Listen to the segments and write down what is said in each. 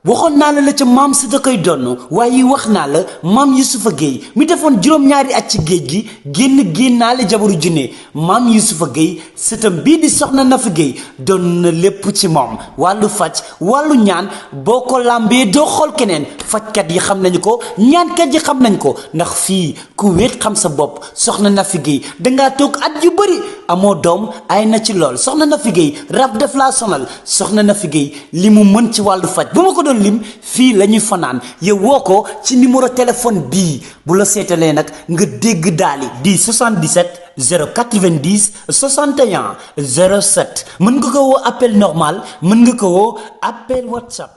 waxoon naa la ca maam si da koy donn waaye wax naa la maam Yusufa Gueye mi defoon juróom-ñaari at ci géej gi génnaale jabaru junne maam Yusufa Gueye sëtam bii di soxna Nafi Gueye doon na lépp ci moom wàllu faj wàllu ñaan boo ko làmbee doo xool keneen fajkat yi xam nañu ko ñaankat yi xam nañ ko ndax fii ku wéet xam sa bopp soxna Nafi Gueye dangaa toog at yu bëri amoo doom ay na ci lool soxna Nafi Gueye rab def laa sonal soxna Nafi Gueye li mu mën ci wàllu faj bu ma ko doon lim fii la ñuy fanaan yow woo ko ci numéro téléphone bii bu la seetalee nag nga dégg daali di 77 090 61 07 mën nga ko woo appel normal mën nga ko woo appel WhatsApp.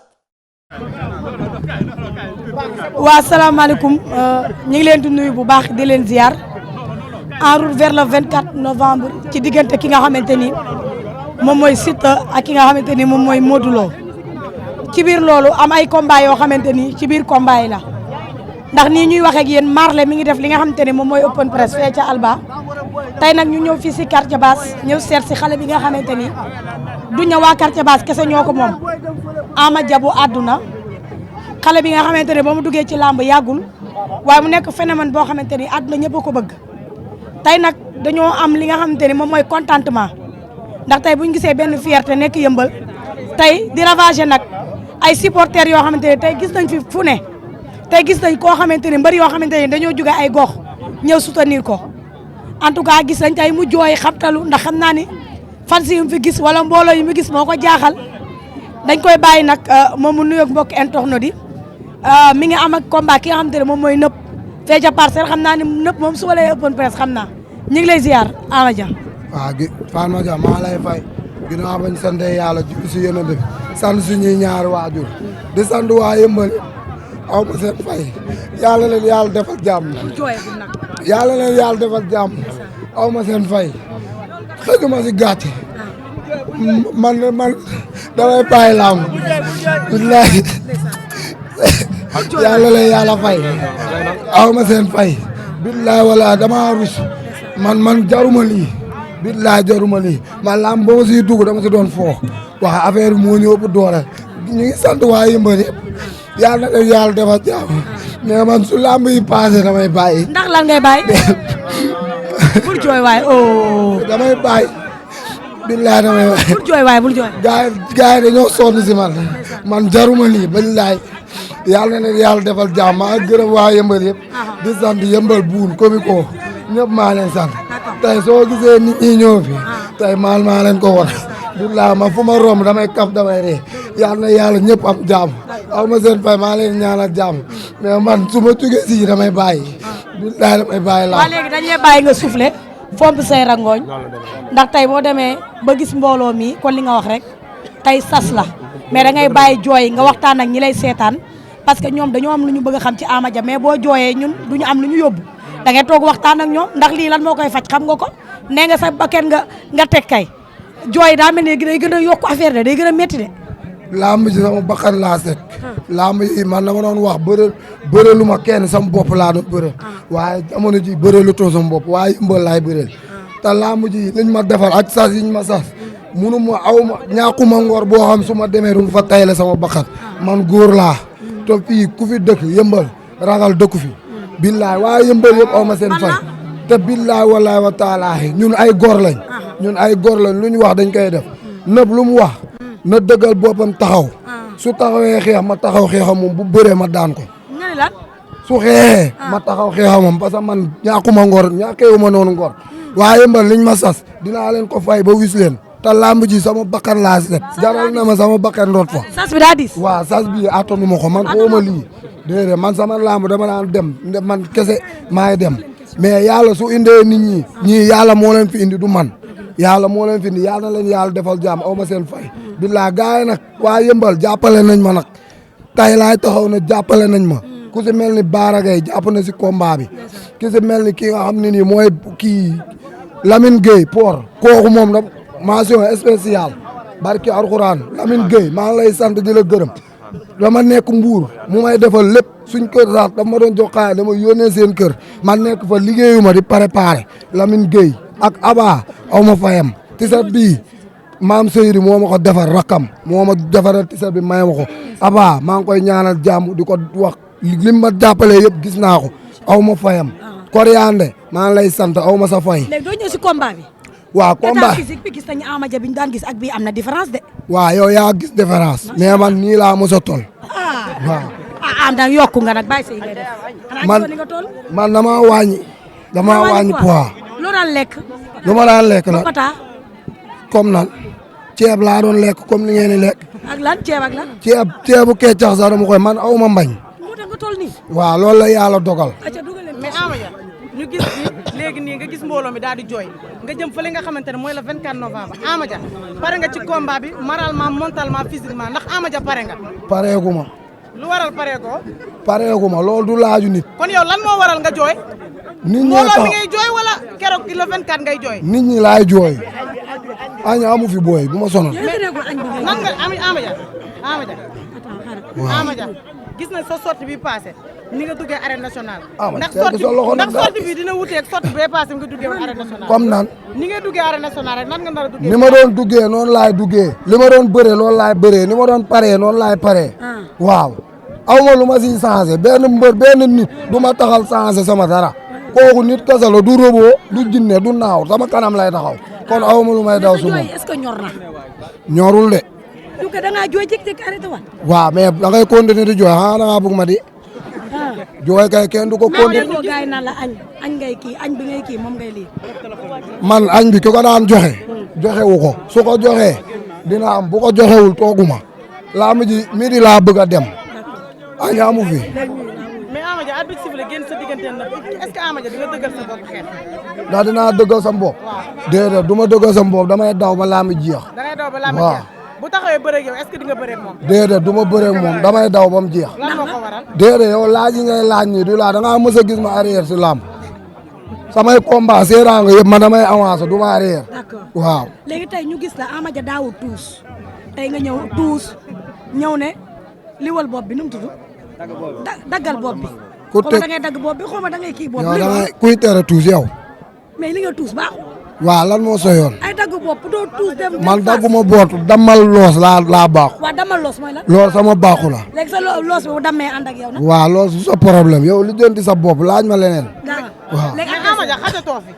waa salaamaaleykum ñu ngi leen di nuyu bu baax di leen ziar en route vers le 24 novembre ci diggante ki nga xamante ni moom mooy Siteu ak ki nga xamante ni moom mooy Modou Lo ci biir loolu am ay combat yoo xamante ni ci biir combat yi la ndax nii ñuy wax ak yéen Marley mi ngi def li nga xamante ni moom mooy open press fee ca Alba tey nag ñu ñëw fii si quartier basse ñëw seet si xale bi nga xamante ni du ñëw waa quartier basse kese ñoo ko moom Ama Jabu àdduna xale bi nga xamante ne ba mu duggee ci làmb yàggul waaye mu nekk phénomène boo xamante ni àdduna ñëpp a ko bëgg tey nag dañoo am li nga xamante ni moom mooy contentement ndax tey bu ñu gisee benn fierté nekk yëmbal tey di ravager nag ay supporters yoo xamante ne tey gis nañ fi fu ne tey gis nañ koo xamante ni mbër yoo xamante ni dañoo jóge ay gox ñëw soutenir ko en tout cas gis nañ tey mu jooy xabtalu ndax xam naa ni fans yi mu fi gis wala mbooloo yi mu gis moo ko jaaxal dañ koy bàyyi nag moom mu nuyoog mbokk internet yi mi ngi am ak combat ki nga xamante ne moom mooy nëpp fee ca Parcelles xam naa ni nëpp moom suba lay open press xam naa ñu ngi lay ziar Ama Dia. waaw Fatma Dia maa lay fay ginnaaw bañ sant yàlla julli si yonent bi sant suñuy ñaari waajur di sant waa Yëmbal aw ma seen fay yàlla leen yàlla defal jàmm yàlla leen yàlla defal jàmm aw ma seen fay xëjuma si gàcce man damay bàyyi làmb billahi yàlla leen yàlla fay aw ma seen fay billahi wala dama rus man jaruma lii billahi jaruma lii man làmb ba ma siy dugg dama si doon foo wax affaire bi moo ñu ëpp doole ñu ngi sant waa Yëmbal yëpp yàlla na leen yàlla defal jàmm mais man su làmb yi passé damay bàyyi. ndax lan ngay bàyyi. bul jooy waay oh. damay bàyyi. billaay damay bàyyi. bul jooy waay bul jooy. gars yi dañoo sonn si man jaruma lii billaay yàlla na leen yàlla defal jàmm maa gërëm waa Yëmbal yëpp. di sant Yëmbal buun comico ñëpp maa leen sant. tey soo gisee nit ñi ñëw fi tey maa leen ko war. billaay ma fu ma romb damay kaf damay ree yàlla na yàlla ñëpp am jàmm aw ma seen fay maa leen ñaanal jàmm mais man su ma jógee si damay bàyyi billaay damay bàyyi laa. waaw léegi dañ lay bàyyi nga soufflé fomp say rangooñ ndax tey boo demee ba gis mbooloo mi kon li nga wax rek tey sas la mais da ngay bàyyi jooy nga waxtaan ak ñi lay seetaan parce que ñoom dañoo am lu ñu bëgg a xam ci Ama Dia mais boo jooyee ñun du ñu am lu ñu yóbbu da ngay toog waxtaan ak ñoom ndax lii lan moo koy faj xam nga ko nee nga sa bakkan nga teg kay jooy daa mel ni day gën a yokk affaire de day gën a métti de. lamb ji sama bakkan laa set. lamb yi man dama doon wax bëre lu ma kenn sama bopp laa doon bëre. waaye jamono ji bëre lu too sama bopp waaye Yëmbal laay bëreel. te lamb ji liñ ma defar ak sas yiñ ma sas munu ma aw ma ñàkkuma ngor boo xam su ma demee du fa tayle sama bakkan man góor laa. te fii ku fi dëkk Yëmbal ragal dëkku fi. billaay waaye Yëmbal yëpp aw ma seen fay. te billaay wallaay wa taalaahi ñun ay góor lañ. ñun ay góor lañ lu ñu wax dañ koy def. nëb lu mu wax. na dëggal boppam taxaw. su taxawee xeex ma taxaw xeexam moom bu bëree ma daan ko. su xeexee ma taxaw xeexam moom parce que man ñàkkuma ngor ñàkkeewuma noonu ngor. waaye Yëmbal liñ ma sas dinaa leen ko fay ba wis leen. te lamb ji sama bakkan laa set. jaral na ma sama bakkan root fa. sas bi daa diis. waaw sas bi attanu ma ko man xawma lii. déedéet man sama lamb dama daan dem man kese maay dem. mais yàlla su indee nit ñi. ñii yàlla moo leen fi indi du man. yàlla moo leen fi indi yàlla na leen yàlla defal jàmm aw ma seen fay. billaa gars yi nag waa Yëmbal jàppale nañ ma nag. tay laay taxaw na jàppale nañ ma. ku si mel ni Baara Gueye jàpp na si combat bi. ki si mel ni kii nga xam ne nii mooy kii Lamine Gueye Port. kooku moom da mention spéciale. barki Alxuraan Lamine Gueye maa ngi lay sant di la gërëm. dama nekk Mbuur mu may defal lépp suñ kër sax dama ma doon jox xaalis dama yónnee seen kër man nekk fa liggéeyu ma di préparé Lamine Gueye ak Aba aw ma fayam tisat bii maam Seydi moo ma ko defar rakam moo ma defaral tisa bi may ma ko Aba maa ngi koy ñaanal jàmm di ko wax lim ma jàppalee yëpp gis naa ko aw ma fayam. Koriandé maa ngi lay sant aw ma sa fay. léegi doo ñëw si combat bi. waaw combat état physique bi gis nañu Ama Dia bi ñu daan gis ak bii am na différence de. waaw yow yaa gis différence. mais man nii laa mos a toll. waaw. am na yokku nga nag bàyyi say ngay def. man damaa wàññi. damaa wàññi poids. loo daan lekk. lu ma daan lekk nag pata. comme nan ceeb laa doon lekk comme ni ngeen di lekk. ak lan ceeb ak lan. ceebu keccax sax dama koy man aw ma mbañ. moo tax nga toll nii. waaw loolu la yàlla dogal. mais Ama Dia ñu gis ni léegi nii nga gis mbooloo mi daal di jooy nga jëm fële nga xamante ne mooy le 24 novembre Ama Dia pare nga ci combat bi moralement mentalement physiquement ndax Ama Dia pare nga. pareegu ma. lu waral pareegoo. pareegu ma loolu du laaju nit. kon yow lan moo waral nga jooy. nit ñi mbooloo mi ngay jooy wala keroog le 24 ngay jooy. nit ñi laay jooy. añ amu fi booy bu ma sonal. nan nga Ama Dia Ama Dia gis nañ sa sortie bi passé ni nga duggee arène nationale. ndax sortie bi dina wuteeg sortie bee passé nga duggee arène nationale. comme nan. ni ngay duggee arène nationale rek nan nga nar a duggee. ni ma doon duggee noonu laay duggee. li ma doon bëree loolu laay bëree ni ma doon paree noonu laay paree. waaw aw ma lu ma siy changé benn mbër benn nit du ma taxal changé sama dara. kooku nit kese la du robot du jinne du naaw sama kanam lay taxaw. kon aw ma lu may daw su ma. est-ce que ñor na. ñorul de. du ko da ngaa jooy jékki-jékki arrêté waat. waaw mais da ngay continuer di jooy da ngaa bëgg ma di. jooy kay kenn du ko continuer. maa ngi naan la añ ngay kii añ bi ngay kii moom ngay lii. man añ bi ki ko daan joxe. joxewu ko su ko joxee dina am bu ko joxewul tooguma. laa midi laa bëgg a dem. añ amu fi. mais Ama Dia arbitre sifflé génn sa diggante na est-ce que Ama Dia di nga dëggal sa bopp xeex. ndax dinaa dëggal sa bopp. déedéet du ma dëggal sa bopp damay daw ba laa mi jeex. da ngay daw ba laa mi jeex. bu taxawee bëreeg yow est-ce que di nga bëreeg moom. déedéet du ma bëreeg moom damay daw ba mu jeex. lan moo ko waral. déedéet yow laaj yi ngay laaj nii du laa da ngaa mës a gis ma arrière si làmb. samay combat seeraan nga yëpp ma damay avancé du ma arrière. d'accord waaw. léegi tey ñu gis la Ama Dia daawul tuus tey nga ñëw tuus ñëw ne liwal bopp bi nu mu tudd. daggal bopp bi. ku xaw ma da ngay dagg bopp bi xaw ma da ngay kii bopp bi. yow da ngay kuy tere tuus yow. mais li nga tuus baaxul. waaw lan moo sa yoon. ay dagg bopp doo tuus dem. man dagguma boot damal loos laa baaxu. waaw damal loos mooy lan. loolu sama baaxu la. léegi sa loos bi bu dammee ànd ak yow nag. waaw loolu su sa problème yow li jënti sa bopp laaj ma leneen. waaw léegi Ama Dia xajatoo fi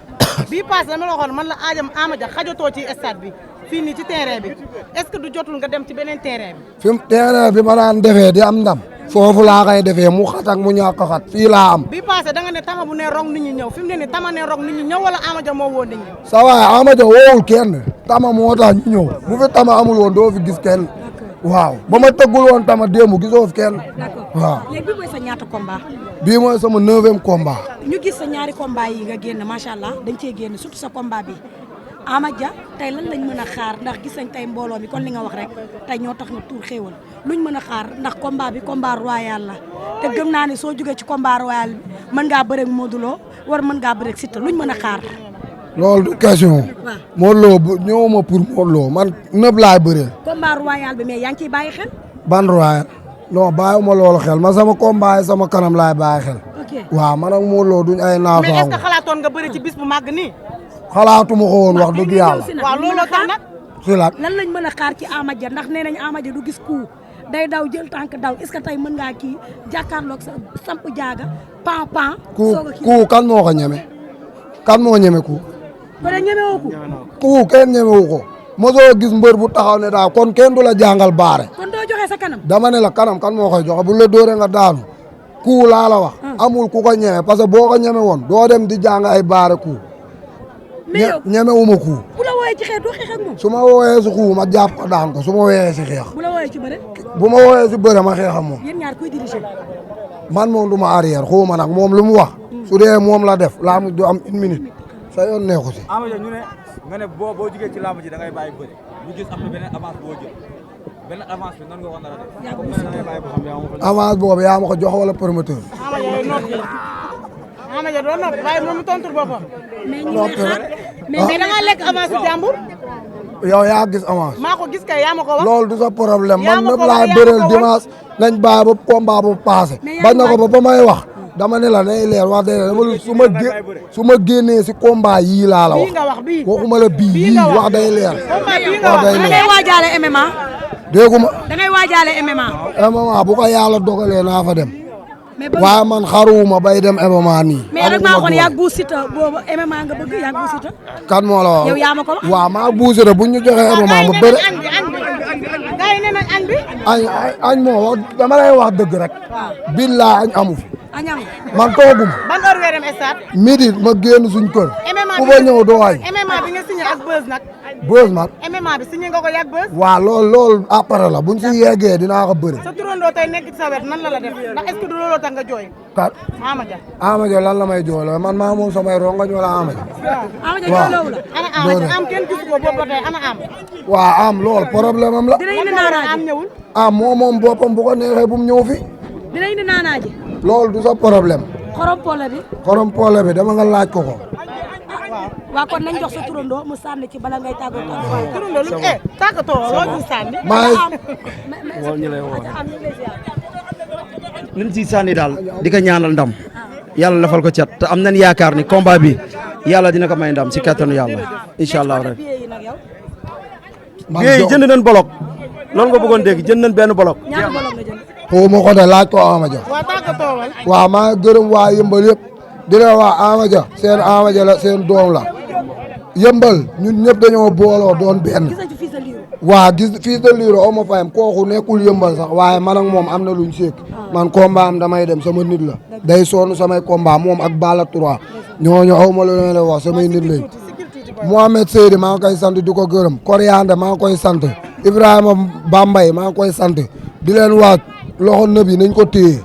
bii paase dama la waxoon man la Ama Dia xajatoo ci stade bi fii nii ci terrain bi est-ce que du jotul nga dem ci beneen terrain bi. fi mu terrain bi ma daan defee di am ndam. foofu laa koy defee mu xat ak mu ñàkk a xat fii laa am. bii paase da nga ne tama bu ne rong nit ñi ñëw fi mu ne nii tama ne rong nit ñi ñëw wala Ama Dia moo woo nit ñi. sa waay Ama Dia woowul kenn tama moo tax ñu ñëw bu fi tama amul woon doo fi gis kenn. waaw ba ma tëggul woon tama démb gisoo fi kenn. waaw léegi bii mooy sa ñaata combat. bii mooy sama 9e combat. ñu gis sa ñaari combat yi nga génn macha allah dañ cee génn surtout sa combat bi Ama Dia tey lan lañ mën a xaar ndax gis nañ tey mbooloo mi kon li nga wax rek tey ñoo tax nga tuur xéewal luñ mën a xaar ndax combat bi combat royal la te gëm naa ne soo jógee ci combat royal bi mën ngaa bëreeg Modou Lo war mën ngaa bëreeg Siteu luñ mën a xaar. loolu du question. Modou Lo bu ñëwuma pour Modou Lo man nëb laay bëreel. combat royal bi mais yaa ngi ciy bàyyi xel. ban royal non bàyyiwuma loolu xel man sama combat yi sama kanam laay bàyyi xel. waaw man ak Modou Lo duñ ay naafaaw. mais est-ce que xalaatoon nga bëri ci bis bu màgg nii. xalaatuma ko woon wax dëgg yàlla. waaw looloo tax nag. si laat lan lañ mën a xaar ci Ama Dia ndax nee nañ Ama Dia du gis coup day daw jël tànk daw est-ce que tey mën ngaa kii jàkkaarloog sa samp jaaga pan. ku kan moo ko ñeme. kan moo ñeme ku. ba de ñeme woo ko. ku kenn ñemewu ko. mosoo gis mbër bu taxaw ne daal kon kenn du la jàngal baare. kon doo joxe sa kanam. dama ne la kanam kan moo koy joxe bu la dóoree nga daanu. ku laa la wax. amul ku ko ñeme parce que boo ko ñeme woon doo dem di jàng ay baare ku. mais yow ñemewuma ku. bu la wooyee ci xeex doo xeex ak moom. su ma wooyee si ku ma jàpp ko daan ko su ma wooyee si xeex. bu la wooyee ci bëre. bu ma wooyee si bëre ma xeex ak moom. yéen ñaar kuy diriger. man moom du ma arrière xawma nag moom lu mu wax. su dee moom la def laa mu du am 1 minute. sa yoon neexu si. Ama Dia ñu ne nga ne boo jugee ci làmb ji da ngay bàyyi bëre ñu gis am na beneen avance boo jël beneen avance bi nan nga ko nar a def. avance boobu yaa ma ko jox wala promoteur. Ama Dia doo noppi bàyyi moom mu tontu boppam. mais ñu ngi xaar mais da ngaa lekk avance bi jàmbur. yow yaa gis avance. maa ko gis kay yaa ma ko wax. loolu du sa problème yaa man ma nëpp ko wax, laay yaa ma bëreel ko wax. dimanche nañ bàyyi ba combat bu passé. Mais yaa bañ ngi na ko ba may wax dama ne la day leer wax dëgg dama su ma génnee si combat yii laa la wax. bii nga wax bii waxuma la bii yii wax day leer. wax day leer da ngay waajaale MMA. dégguma. da ngay waajaale MMA. MMA bu ko yàlla dogalee naa fa dem. mais ba waaye man xaruwuma bay dem MMA nii. mais rek maa xool yàgg bu Siteu boobu MMA nga bëgg yàgg bu Siteu. kan moo la wax yow yaa ma ko wax. waaw maa bu Siteu bu ñu joxee MMA ma bëri. gars yi nee nañ añ bi. añ moo wax dama lay wax dëgg rek. billaa añ amu fi. añam man tooguma. ban heure ngay dem stade. midi ma génn suñ kër. ku fa ñëw doo añ. MMA bi nga signé ak Beuz nag. Beuz man. MMA bi signé nga ko yàgg Beuz. waaw loolu après la buñ si yeggee dinaa ko bëri. sa turandoo tey nekk ci sa wet nan la def ndax est-ce que du looloo tax nga jooy. kat Ama Dia lan la may jooyloo man maa moom samay rongañ wala Ama Dia. Ama Dia jooyloo la. ana Ama Dia am kenn gisu ko boobu ba tey ana am. waaw am loolu problème am la. dina indi naanaaji am ñëwul. moom boppam bu ko neexee bu mu ñëw fi. dina indi naanaaji. loolu du sa problème. xorom pole bi. xorom pole bi dama nga laaj ko ko. waa kon nañ jox sa turandoo mu sànni ci bala ngay tàggatoo. turandoo lu tàggatoo loo ñu sànni. liñ ciy sànni daal di ko ñaanal ndam yàlla lafal ko cat te am nañ yaakaar ni combat bi yàlla dina ko may ndam si kattanu yàlla incha allah rek. man billet yi jënd nañ bolok loolu nga bëggoon dégg jënd nañ benn bolok. ñaata bolok nga jënd. xaw ma ko de laaj ko Ama Dia. waa tàggatoo wal. waaw maa ngi gërëm waa Yëmbal yëpp di la waa Ama Dia seen Ama Dia la seen doom la Yëmbal ñun ñëpp dañoo booloo doon benn. waa gis fils de Lirou aw ma fayam kooku nekkul Yëmbal sax waaye man ak moom am na luñ seek man combat am damay dem sama nit la day sonn samay combat moom ak Balla 3 ñooñu aw ma lu leen la wax samay nit lañ Mohamed Seydi maa ngi koy sant di ko gërëm Koriande maa ngi koy sant Ibrahima Bambay maa ngi koy sant di leen waaj loxo nëb yi nañ ko téye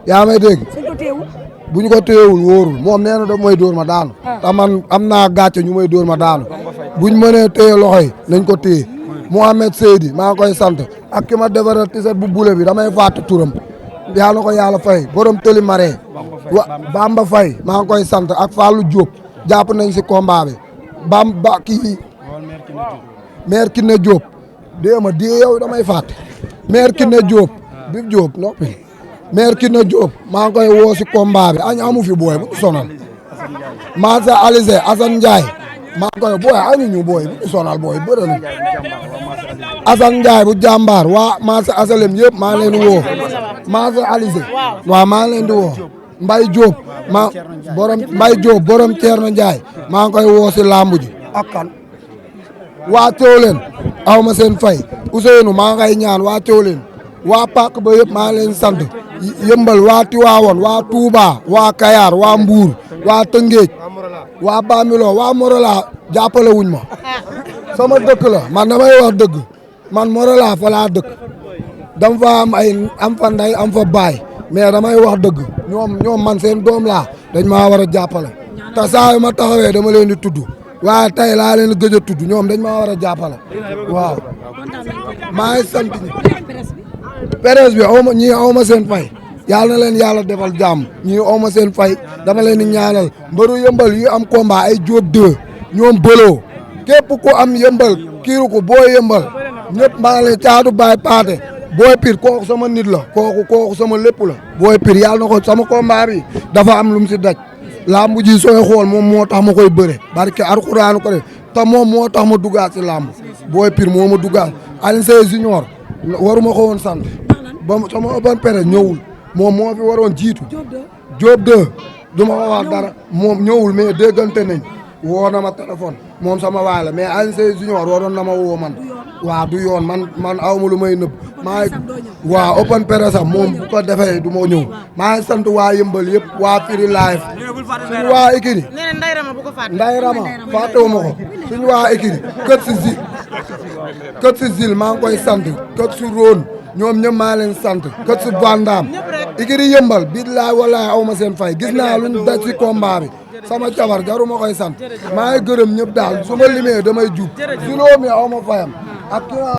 yaa may dégg bu ñu ko téyewul wóorul moom nee na daf may dóor ma daanu te man am naa gàcce ñu may dóor ma daanu buñ mënee téye loxo yi nañ ko téye Mohamed Seydi maa ngi koy sant ak ki ma defaral tiset bu bule bi damay fàtte turam yaa na ko yàlla fay borom tëli maree Bamba Faye maa ngi koy sant ak Fallou Diop jàpp nañ si combat bi Bamba kii maire Kiné Diop déema di yow damay fàtte maire Kiné Diop Bib Diop noppi maire Kiné Diop maa ngi koy woo si combat bi añ amu fi booy bu ñu sonal Massa Alizé Assane Ndiaye maa ngi koy booy añu ñu booy bu ñu sonal booy bëri na Assane Ndiaye bu jàmbaar waa Massa Asalem yëpp maa ngi leen di woo Massa Alizé waaw maa ngi leen di woo Mbaye Diop Mbaye Diop borom Thierno Ndiaye maa ngi koy woo si lambu ji ak kan waa Thiawlène aw ma seen fay Ousseynou maa ngay ñaan waa Thiawlène waa Pàkk ba yëpp maa ngi leen sant Yëmbal waa Tiwaawoon waa Touba waa Kayar waa Mbuur waa Tëngéej waa Bamilo waa Morola jàppale wuñ ma sama dëkk la man damay wax dëgg man Morola fa laa dëkk dama fa am fa ndey am fa baay mais damay wax dëgg ñoom man seen doom laa dañ maa war a jàppale te saa yu ma taxawee dama leen di tudd waaye tey laa leen gëj a tudd ñoom dañ maa war a jàppale waaw maa ngi sant ñi presse bi ñii aw ma seen fay yàlla na leen yàlla defal jàmm ñii aw ma seen fay dama leen di ñaanal mbëru Yëmbal yi am combat ay Diop 2 ñoom bëloo képp ku am Yëmbal kiiru ko boo Yëmbal ñëpp maa ngi leen caatu baay paate booy pir kooku sama nit la kooku sama lépp la booy pir yàlla na ko sama combat bi dafa am lu mu si daj lamb ji sooy xool moom moo tax ma koy bëre barke Alxuraanu ko def te moom moo tax ma duggaat si lamb booy pir moo ma duggaat Alioune Seye Junior waruma ko woon sant ba sama open presse ñëwul moom moo fi waroon jiitu Diop 2 du ma ko wax dara moom ñëwul mais déggante nañ woo na ma téléphone moom sama waay la mais Alioune Seye Junior waroon na ma woo man waaw du yoon man aw ma lu may nëbb maa waaw open presse am moom bu ko defee du ma ñëw maa ngi sant waa Yëmbal yëpp waa Firi Live suñu waa Ikiri Nday Rama fàttewu ma ko suñu waa Ikiri kët si zil maa ngi koy sant kët si Rhone ñoom ñëpp maa leen sant kët si Vandam Ikiri Yëmbal billaay wallaay aw ma seen fay gis naa luñ daj si combat bi sama jabar jaruma koy sant maa ngi gërëm ñëpp daal su ma limee damay jub Zilo mi aw ma fayam ak